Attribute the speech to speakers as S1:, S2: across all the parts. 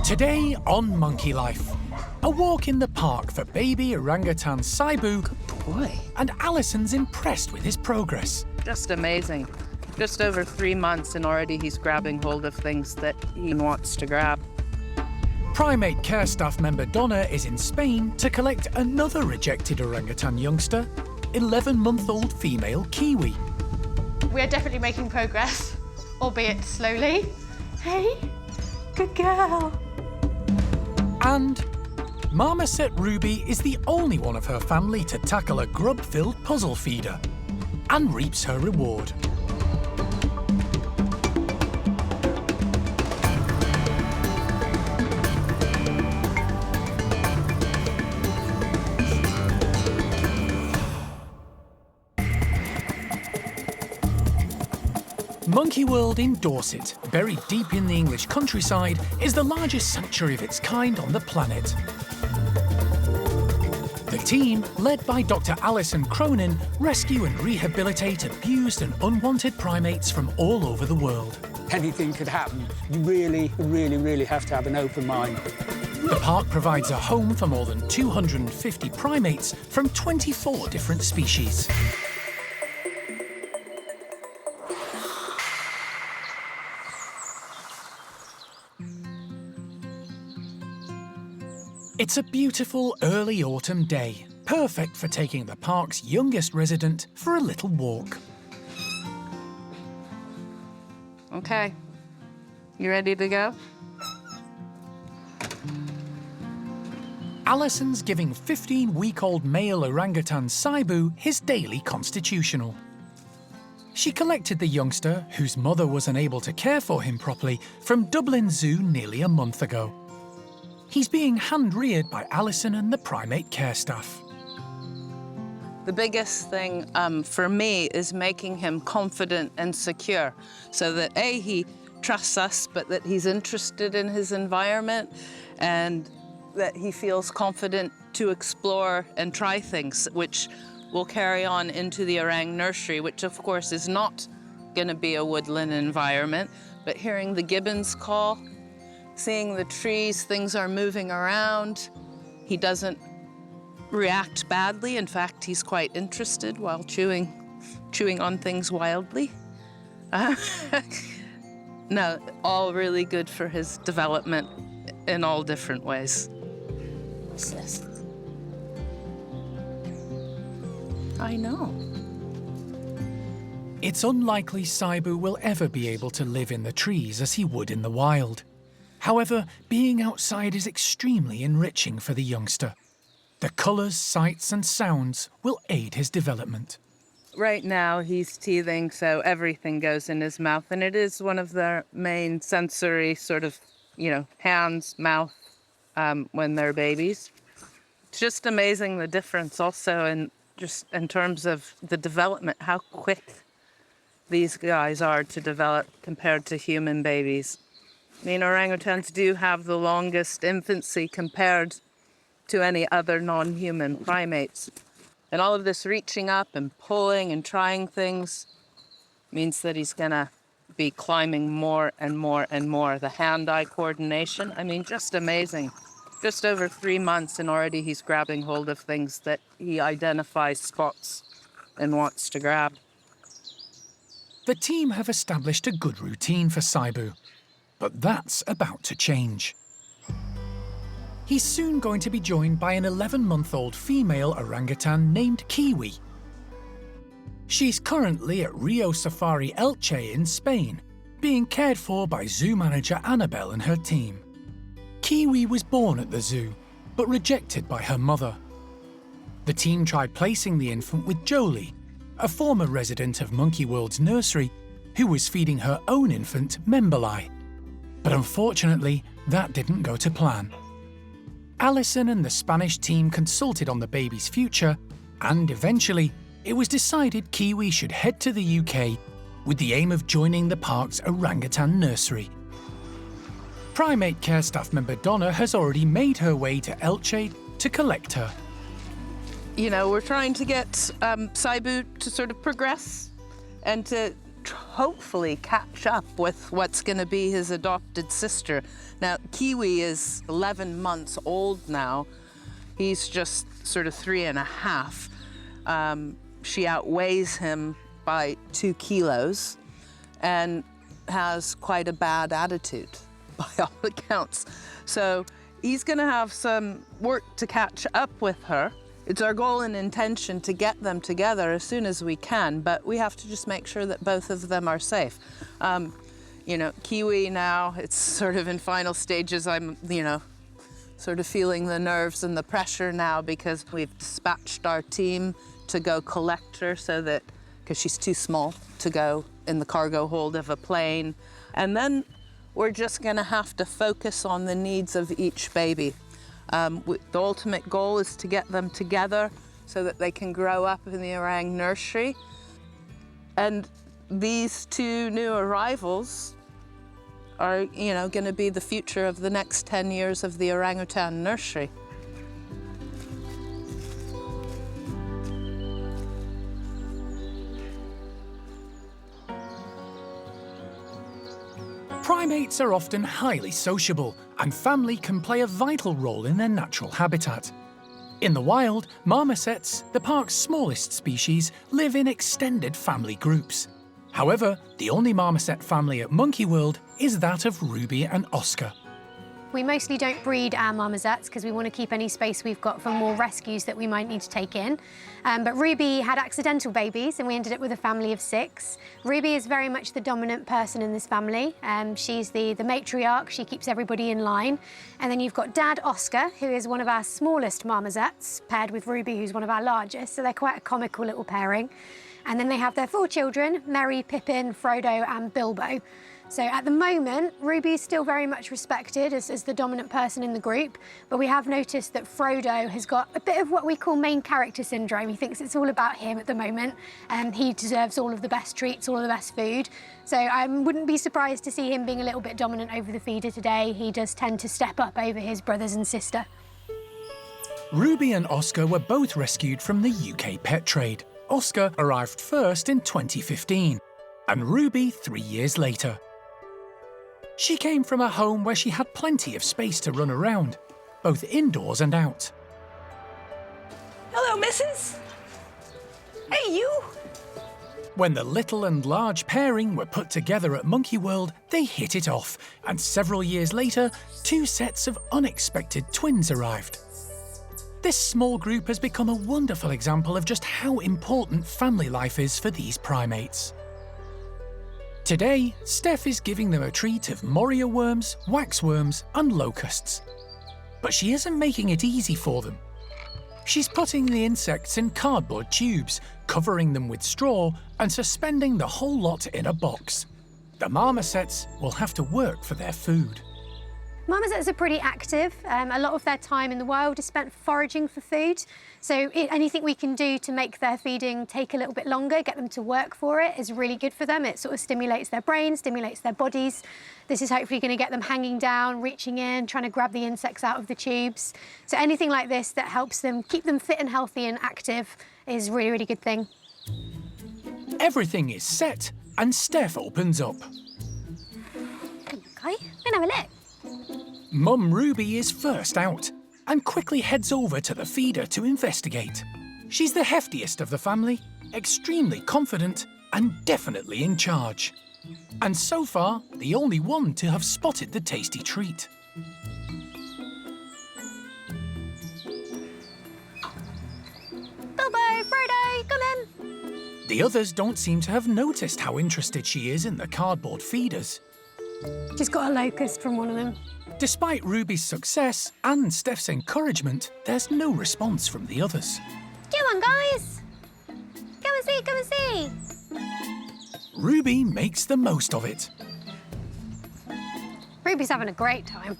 S1: Today on Monkey Life, a walk in the park for baby orangutan Saibu.
S2: Good boy.
S1: And Alison's impressed with his progress.
S2: Just amazing. Just over 3 months and already he's grabbing hold of things that he wants to grab.
S1: Primate care staff member Donna is in Spain to collect another rejected orangutan youngster, 11-month-old female Kiwi.
S3: We're definitely making progress, albeit slowly. Hey, good girl.
S1: And marmoset Ruby is the only one of her family to tackle a grub-filled puzzle feeder and reaps her reward. Monkey World in Dorset, buried deep in the English countryside, is the largest sanctuary of its kind on the planet. The team, led by Dr. Alison Cronin, rescue and rehabilitate abused and unwanted primates from all over the world.
S4: Anything could happen. You really have to have an open mind.
S1: The park provides a home for more than 250 primates from 24 different species. It's a beautiful early autumn day, perfect for taking the park's youngest resident for a little walk.
S2: Okay, you ready to go?
S1: Alison's giving 15-week-old male orangutan Saibu his daily constitutional. She collected the youngster, whose mother was unable to care for him properly, from Dublin Zoo nearly a month ago. He's being hand-reared by Alison and the primate care staff.
S2: The biggest thing for me is making him confident and secure so that A, he trusts us, but that he's interested in his environment and that he feels confident to explore and try things, which will carry on into the orang nursery, which of course is not going to be a woodland environment, but hearing the gibbons call, seeing the trees, things are moving around. He doesn't react badly. In fact, he's quite interested while chewing on things wildly. No, all really good for his development in all different ways.
S3: What's this?
S2: I know.
S1: It's unlikely Saibu will ever be able to live in the trees as he would in the wild. However, being outside is extremely enriching for the youngster. The colours, sights and sounds will aid his development.
S2: Right now he's teething, so everything goes in his mouth, and it is one of their main sensory sort of, hands, mouth, when they're babies. It's just amazing the difference also in terms of the development, how quick these guys are to develop compared to human babies. I mean, orangutans do have the longest infancy compared to any other non-human primates. And all of this reaching up and pulling and trying things means that he's gonna be climbing more and more and more. The hand-eye coordination, I mean, just amazing. Just over 3 months and already he's grabbing hold of things that he identifies spots and wants to grab.
S1: The team have established a good routine for Saibu, but that's about to change. He's soon going to be joined by an 11-month-old female orangutan named Kiwi. She's currently at Rio Safari Elche in Spain, being cared for by zoo manager Annabelle and her team. Kiwi was born at the zoo, but rejected by her mother. The team tried placing the infant with Jolie, a former resident of Monkey World's nursery, who was feeding her own infant Memberlai. But unfortunately, that didn't go to plan. Alison and the Spanish team consulted on the baby's future, and eventually, it was decided Kiwi should head to the UK with the aim of joining the park's orangutan nursery. Primate care staff member Donna has already made her way to Elche to collect her.
S2: We're trying to get Saibu to sort of progress and to hopefully catch up with what's going to be his adopted sister. Now, Kiwi is 11 months old now. He's just sort of 3.5. She outweighs him by 2 kilos and has quite a bad attitude by all accounts. So he's going to have some work to catch up with her. It's our goal and intention to get them together as soon as we can, but we have to just make sure that both of them are safe. You know, Kiwi now, it's sort of in final stages. I'm, you know, sort of feeling the nerves and the pressure now because we've dispatched our team to go collect her so that, because she's too small to go in the cargo hold of a plane. And then we're just gonna have to focus on the needs of each baby. The ultimate goal is to get them together so that they can grow up in the orang nursery. And these 2 new arrivals are, you know, going to be the future of the next 10 years of the orangutan nursery.
S1: Primates are often highly sociable, and family can play a vital role in their natural habitat. In the wild, marmosets, the park's smallest species, live in extended family groups. However, the only marmoset family at Monkey World is that of Ruby and Oscar.
S3: We mostly don't breed our marmosets because we want to keep any space we've got for more rescues that we might need to take in. But Ruby had accidental babies and we ended up with a family of 6. Ruby is very much the dominant person in this family. She's the matriarch, she keeps everybody in line. And then you've got Dad Oscar, who is one of our smallest marmosets, paired with Ruby, who's one of our largest, so they're quite a comical little pairing. And then they have their 4 children, Merry, Pippin, Frodo and Bilbo. So at the moment, Ruby's still very much respected as the dominant person in the group, but we have noticed that Frodo has got a bit of what we call main character syndrome. He thinks it's all about him at the moment, and he deserves all of the best treats, all of the best food. So I wouldn't be surprised to see him being a little bit dominant over the feeder today. He does tend to step up over his brothers and sister.
S1: Ruby and Oscar were both rescued from the UK pet trade. Oscar arrived first in 2015, and Ruby 3 years later. She came from a home where she had plenty of space to run around, both indoors and out.
S5: Hello, missus. Hey, you.
S1: When the little and large pairing were put together at Monkey World, they hit it off, and several years later, 2 sets of unexpected twins arrived. This small group has become a wonderful example of just how important family life is for these primates. Today, Steph is giving them a treat of moria worms, waxworms and locusts. But she isn't making it easy for them. She's putting the insects in cardboard tubes, covering them with straw and suspending the whole lot in a box. The marmosets will have to work for their food.
S3: Marmosets are pretty active. A lot of their time in the wild is spent foraging for food. So anything we can do to make their feeding take a little bit longer, get them to work for it, is really good for them. It sort of stimulates their brain, stimulates their bodies. This is hopefully going to get them hanging down, reaching in, trying to grab the insects out of the tubes. So anything like this that helps them keep them fit and healthy and active is a really, really good thing.
S1: Everything is set, and Steph opens up.
S3: Okay, I'm gonna have a look.
S1: Mum Ruby is first out and quickly heads over to the feeder to investigate. She's the heftiest of the family, extremely confident and definitely in charge. And so far, the only one to have spotted the tasty treat.
S3: Bilbo, Frodo, come in.
S1: The others don't seem to have noticed how interested she is in the cardboard feeders.
S3: Just got a locust from one of them.
S1: Despite Ruby's success and Steph's encouragement, there's no response from the others.
S3: Come on, guys. Come and see, come and see.
S1: Ruby makes the most of it.
S3: Ruby's having a great time.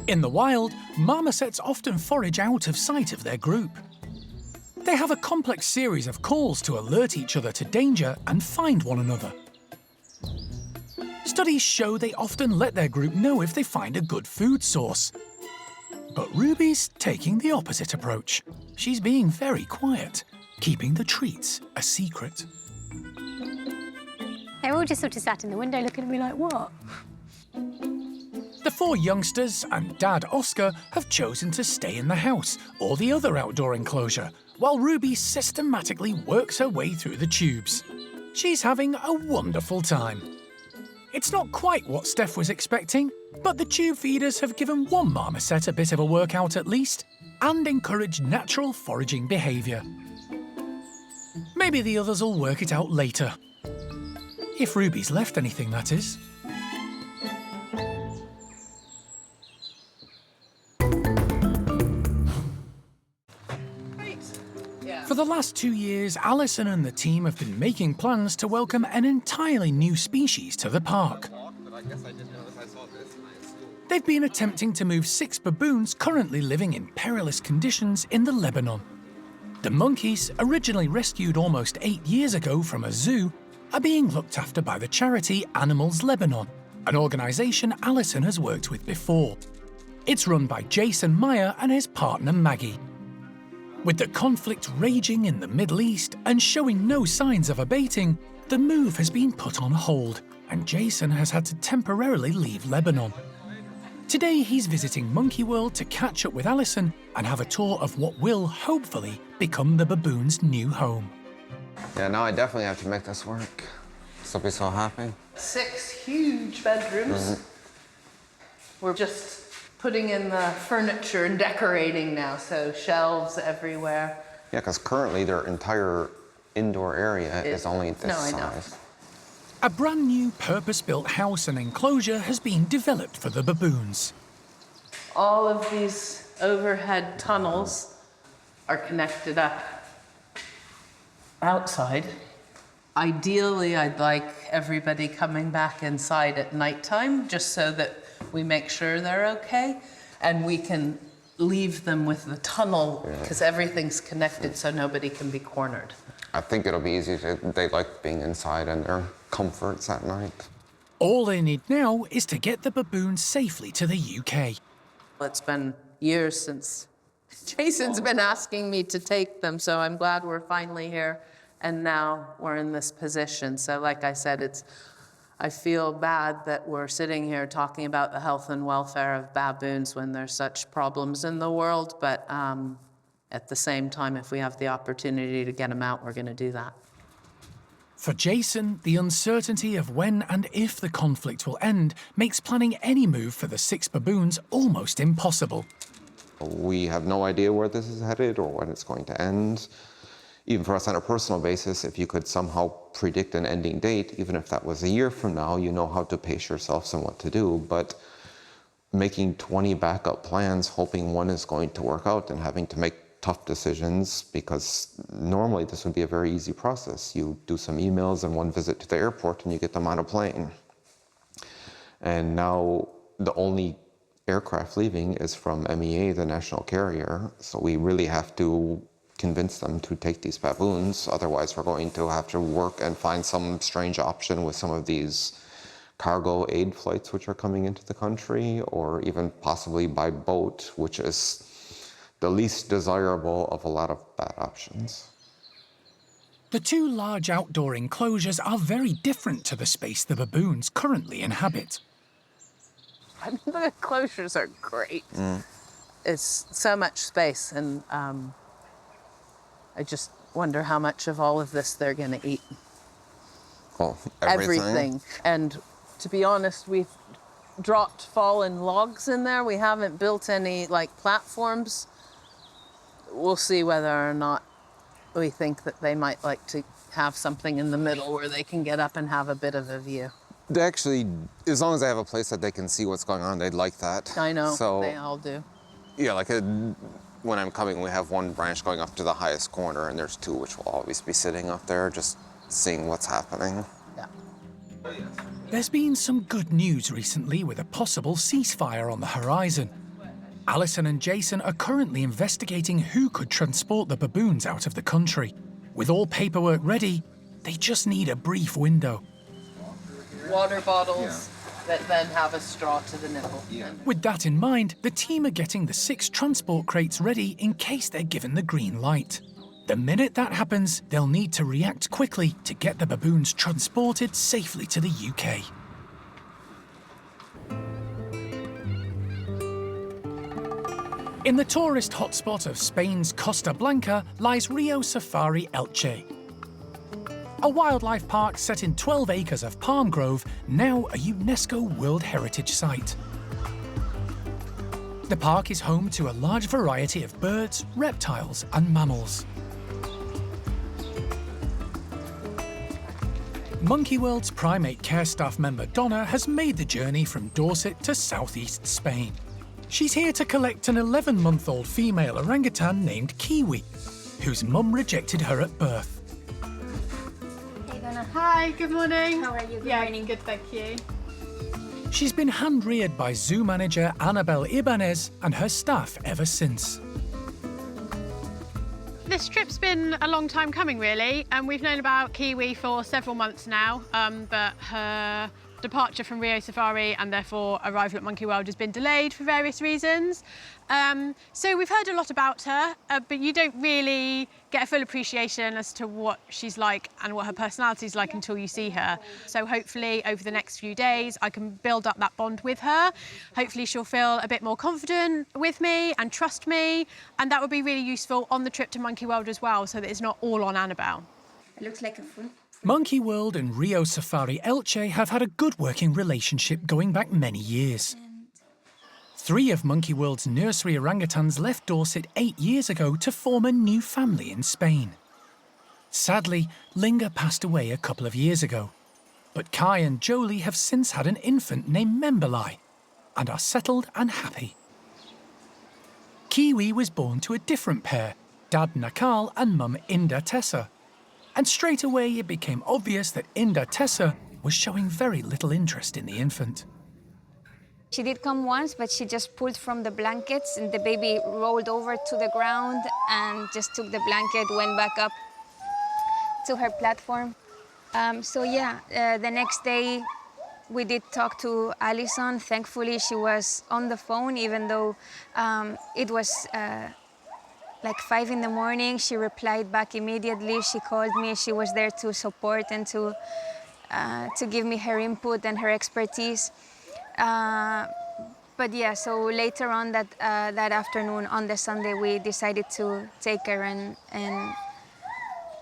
S1: In the wild, marmosets often forage out of sight of their group. They have a complex series of calls to alert each other to danger and find one another. Studies show they often let their group know if they find a good food source. But Ruby's taking the opposite approach. She's being very quiet, keeping the treats a secret.
S3: They're all just sort of sat in the window looking at me like, what?
S1: The 4 youngsters and Dad Oscar have chosen to stay in the house or the other outdoor enclosure, while Ruby systematically works her way through the tubes. She's having a wonderful time. It's not quite what Steph was expecting, but the tube feeders have given one marmoset a bit of a workout at least, and encouraged natural foraging behaviour. Maybe the others will work it out later. If Ruby's left anything, that is. For the last 2 years, Alison and the team have been making plans to welcome an entirely new species to the park. They've been attempting to move 6 baboons currently living in perilous conditions in the Lebanon. The monkeys, originally rescued almost 8 years ago from a zoo, are being looked after by the charity Animals Lebanon, an organisation Alison has worked with before. It's run by Jason Meyer and his partner Maggie. With the conflict raging in the Middle East and showing no signs of abating, the move has been put on hold, and Jason has had to temporarily leave Lebanon. Today he's visiting Monkey World to catch up with Alison and have a tour of what will, hopefully, become the baboon's new home.
S6: Yeah, now I definitely have to make this work. I'll be so happy.
S2: 6 huge bedrooms. We're just putting in the furniture and decorating now, so shelves everywhere.
S6: Yeah, because currently their entire indoor area is only this size.
S1: A brand new purpose-built house and enclosure has been developed for the baboons.
S2: All of these overhead tunnels are connected up outside. Ideally, I'd like everybody coming back inside at nighttime, just so that we make sure they're okay, and we can leave them with the tunnel, because everything's connected so nobody can be cornered.
S6: I think it'll be easy they like being inside and their comforts at night.
S1: All they need now is to get the baboons safely to the UK.
S2: It's been years since Jason's been asking me to take them, so I'm glad we're finally here, and now we're in this position. So like I said, I feel bad that we're sitting here talking about the health and welfare of baboons when there's such problems in the world, but at the same time, if we have the opportunity to get them out, we're going to do that.
S1: For Jason, the uncertainty of when and if the conflict will end makes planning any move for the 6 baboons almost impossible.
S6: We have no idea where this is headed or when it's going to end. Even for us on a personal basis, if you could somehow predict an ending date, even if that was a year from now, you know how to pace yourselves and what to do. But making 20 backup plans, hoping one is going to work out and having to make tough decisions, because normally this would be a very easy process. You do some emails and one visit to the airport and you get them on a plane. And now the only aircraft leaving is from MEA, the national carrier. So we really have to convince them to take these baboons. Otherwise, we're going to have to work and find some strange option with some of these cargo aid flights which are coming into the country, or even possibly by boat, which is the least desirable of a lot of bad options.
S1: The 2 large outdoor enclosures are very different to the space the baboons currently inhabit.
S2: I mean, the enclosures are great. It's so much space, and I just wonder how much of all of this they're going to eat.
S6: Well, everything.
S2: And to be honest, we've dropped fallen logs in there. We haven't built any platforms. We'll see whether or not we think that they might like to have something in the middle where they can get up and have a bit of a view.
S6: They actually, as long as they have a place that they can see what's going on, they'd like that.
S2: I know,
S6: so,
S2: they all do.
S6: Yeah, when I'm coming, we have one branch going up to the highest corner, and there's 2 which will always be sitting up there, just seeing what's happening.
S2: Yeah.
S1: There's been some good news recently with a possible ceasefire on the horizon. Alison and Jason are currently investigating who could transport the baboons out of the country. With all paperwork ready, they just need a brief window.
S2: Water bottles that then have a straw to the nipple.
S1: With that in mind, the team are getting the 6 transport crates ready in case they're given the green light. The minute that happens, they'll need to react quickly to get the baboons transported safely to the UK. In the tourist hotspot of Spain's Costa Blanca lies Rio Safari Elche, a wildlife park set in 12 acres of palm grove, now a UNESCO World Heritage Site. The park is home to a large variety of birds, reptiles and mammals. Monkey World's primate care staff member Donna has made the journey from Dorset to southeast Spain. She's here to collect an 11-month-old female orangutan named Kiwi, whose mum rejected her at birth.
S3: Hey, Donna.
S7: Hi, good morning.
S3: How are you? Good
S7: morning. Good, thank you.
S1: She's been hand-reared by zoo manager Annabelle Ibanez and her staff ever since.
S7: This trip's been a long time coming, really, and we've known about Kiwi for several months now, but her departure from Rio Safari and therefore arrival at Monkey World has been delayed for various reasons. So we've heard a lot about her, but you don't really get a full appreciation as to what she's like and what her personality is like until you see her. So hopefully over the next few days I can build up that bond with her. Hopefully she'll feel a bit more confident with me and trust me, and that would be really useful on the trip to Monkey World as well, so that it's not all on Annabelle.
S5: It looks like a fruit.
S1: Monkey World and Rio Safari Elche have had a good working relationship going back many years. 3 of Monkey World's nursery orangutans left Dorset 8 years ago to form a new family in Spain. Sadly, Linga passed away a couple of years ago, but Kai and Jolie have since had an infant named Memberlai and are settled and happy. Kiwi was born to a different pair, Dad Nakal and Mum Inda Tessa. And straight away it became obvious that Inda Tessa was showing very little interest in the infant.
S5: She did come once, but she just pulled from the blankets and the baby rolled over to the ground and just took the blanket, went back up to her platform. The next day we did talk to Alison. Thankfully, she was on the phone, even though it was like 5 in the morning. She replied back immediately. She called me. She was there to support and to give me her input and her expertise. So later on that afternoon, on the Sunday, we decided to take her and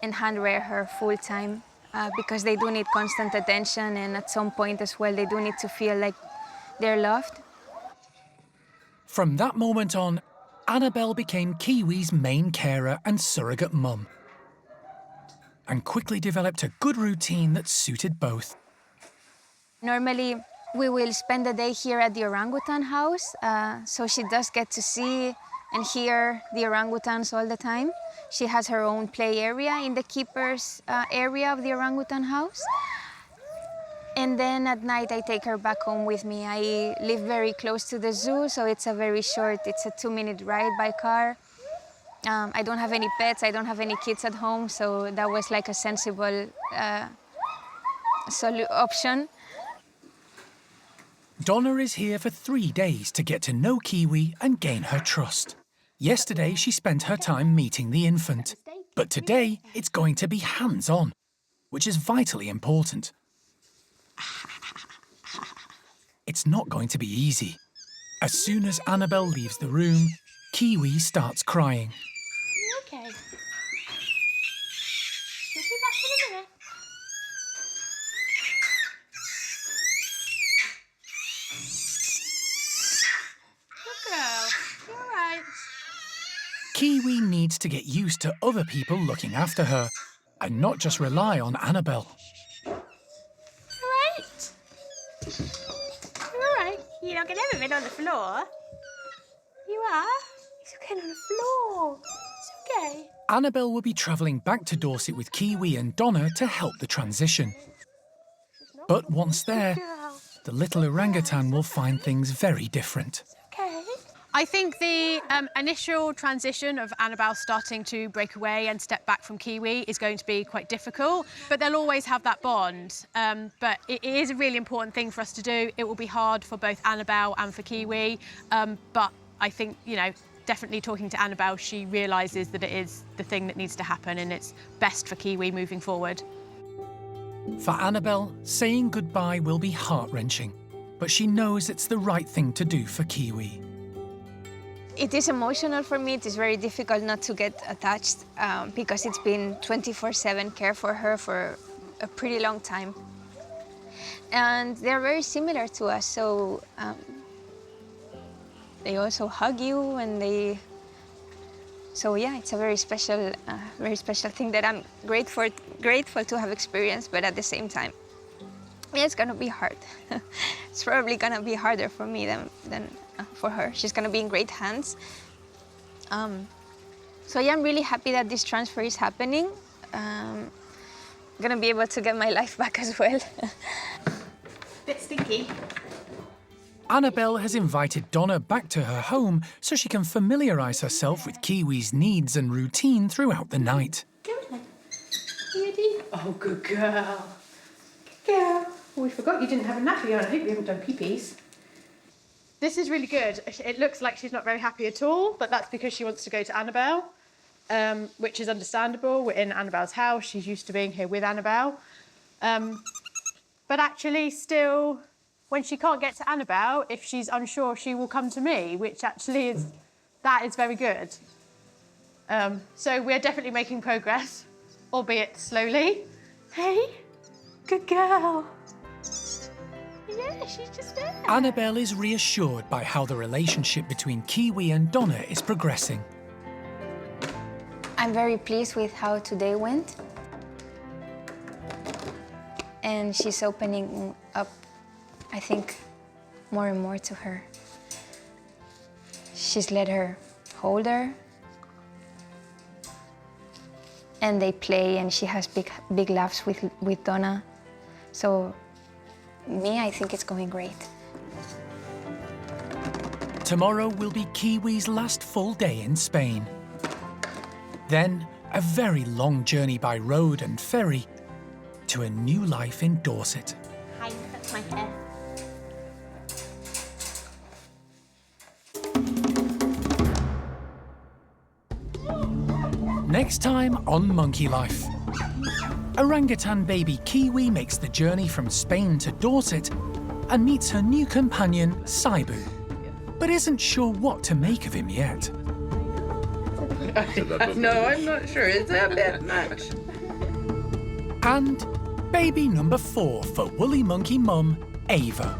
S5: hand rear her full time because they do need constant attention, and at some point as well, they do need to feel like they're loved.
S1: From that moment on, Annabelle became Kiwi's main carer and surrogate mum, and quickly developed a good routine that suited both.
S5: Normally, we will spend the day here at the orangutan house, so she does get to see and hear the orangutans all the time. She has her own play area in the keeper's area of the orangutan house. And then at night, I take her back home with me. I live very close to the zoo, so it's a 2-minute ride by car. I don't have any pets, I don't have any kids at home, so that was like a sensible option.
S1: Donna is here for 3 days to get to know Kiwi and gain her trust. Yesterday, she spent her time meeting the infant, but today it's going to be hands-on, which is vitally important. It's not going to be easy. As soon as Annabelle leaves the room, Kiwi starts crying.
S7: You okay? We'll be back in a minute. Good girl. You all right?
S1: Kiwi needs to get used to other people looking after her and not just rely on Annabelle.
S7: You're not going to have a bit on the floor. You are? It's okay on the floor. It's okay.
S1: Annabelle will be travelling back to Dorset with Kiwi and Donna to help the transition. But once there, the little orangutan will find things very different.
S7: Okay. I think the initial transition of Annabelle starting to break away and step back from Kiwi is going to be quite difficult, but they'll always have that bond. But it is a really important thing for us to do. It will be hard for both Annabelle and for Kiwi, but I think, definitely talking to Annabelle, she realises that it is the thing that needs to happen and it's best for Kiwi moving forward.
S1: For Annabelle, saying goodbye will be heart-wrenching, but she knows it's the right thing to do for Kiwi.
S5: It is emotional for me. It is very difficult not to get attached because it's been 24/7 care for her for a pretty long time. And they're very similar to us, so they also hug you and they... So yeah, it's a very special thing that I'm grateful to have experienced, but at the same time, yeah, it's gonna be hard. It's probably gonna be harder for me than for her. She's gonna be in great hands. So yeah, I'm really happy that this transfer is happening. I'm gonna be able to get my life back as well.
S7: Bit stinky.
S1: Annabelle has invited Donna back to her home so she can familiarise herself with Kiwi's needs and routine throughout the night.
S7: Oh, good girl. Good girl. Oh, we forgot you didn't have a nappy on. I hope you haven't done pee-pees. This is really good. It looks like she's not very happy at all, but that's because she wants to go to Annabelle, which is understandable. We're in Annabelle's house. She's used to being here with Annabelle. But actually still, when she can't get to Annabelle, if she's unsure, she will come to me, which actually is very good. So we're definitely making progress, albeit slowly. Hey, good girl. Yeah, she's just there.
S1: Annabelle is reassured by how the relationship between Kiwi and Donna is progressing.
S5: I'm very pleased with how today went. And she's opening up, I think, more and more to her. She's let her hold her. And they play, and she has big laughs with Donna. So, me, I think it's going great.
S1: Tomorrow will be Kiwi's last full day in Spain. Then, a very long journey by road and ferry to a new life in Dorset.
S3: Hi, that's my hair.
S1: Next time on Monkey Life. Orangutan baby Kiwi makes the journey from Spain to Dorset and meets her new companion, Saibu, but isn't sure what to make of him yet.
S2: No, I'm not sure. It's a bit much.
S1: And baby number 4 for woolly monkey mum, Ava.